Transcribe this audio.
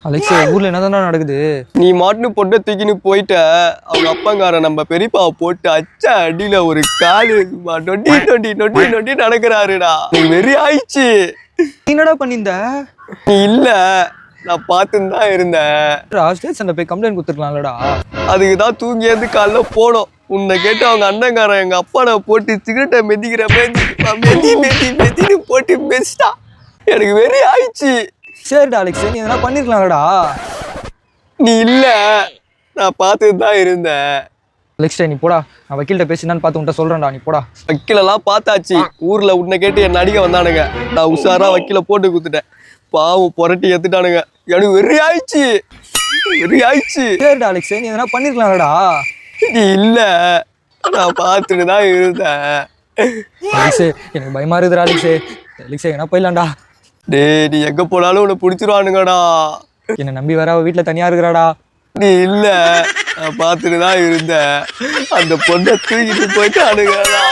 Alex ஊர்ல என்னதான்டா நடக்குது? நீ மாட்டுன்னு பொட்டை தூக்கின்னு போயிட்ட. அவங்க அப்பங்கார நம்ம பெரியப்பாவை போட்டு அச்ச அடியில ஒரு காலு நொட்டி நொட்டி நொட்டி நொட்டி நடக்கிறாருடா. நீ வெறி ஆயிடுச்சு. நீ என்னடா பண்ணியிருந்த? நீ இல்ல, நான் பார்த்துன்னு தான் இருந்தேன். ஸ்டேஷன்ல போய் கம்ப்ளைண்ட் கொடுத்துருக்கலாம்லடா. அதுக்கு தான் தூங்கி ஏந்து காலைல போனோம். உன்னை கேட்டு அவங்க அண்ணங்காரன் எங்க அப்பாவை போட்டு சிகரெட்டை மெதிக்கிற மெதி மெதி மெதின்னு போட்டு மெதிச்சிட்டா. எனக்கு வெறி ஆயிடுச்சு. சரிடா அலெக்ஸ், நீ எதனா பண்ணிருக்கலாம்டா. நீ இல்ல, நான் பார்த்துட்டு தான் இருந்தேன். அலெக்ஸ் நீ போடா, நான் வக்கீல்கிட்ட பேசினான்னு பார்த்து உன்ட்ட சொல்றேன்டா, நீ போடா. வக்கீலெல்லாம் பார்த்தாச்சு. ஊர்ல உன்னை கேட்டு என்ன அடிக்க வந்தானுங்க. நான் உஷாரா வக்கீல போட்டு கொடுத்துட்டேன். பாவம் புரட்டி எடுத்துட்டானுங்க. எனக்கு வெறி ஆயிடுச்சு, வெறி ஆயிடுச்சு. சரிடா அலெக்ஸ், நீ எதனா பண்ணிருக்கலாம்டா. நீ இல்ல, நான் பார்த்துட்டு தான் இருந்தேன். அலெக்ஸ் எனக்கு பயமா இருக்குதுடா அலெக்ஸ். அலெக்ஸ் எங்கன்னா போயிடலாம்டா. டேய், நீ எங்க போனாலும் உன்னை பிடிச்சிருவானுங்கடா. என்னை நம்பி வர வீட்டுல தனியா இருக்கிறாடா. நீ இல்ல, நான் பார்த்துட்டு தான் இருந்தேன். அந்த பொண்ணை தூக்கிட்டு போயிட்டானுங்கடா.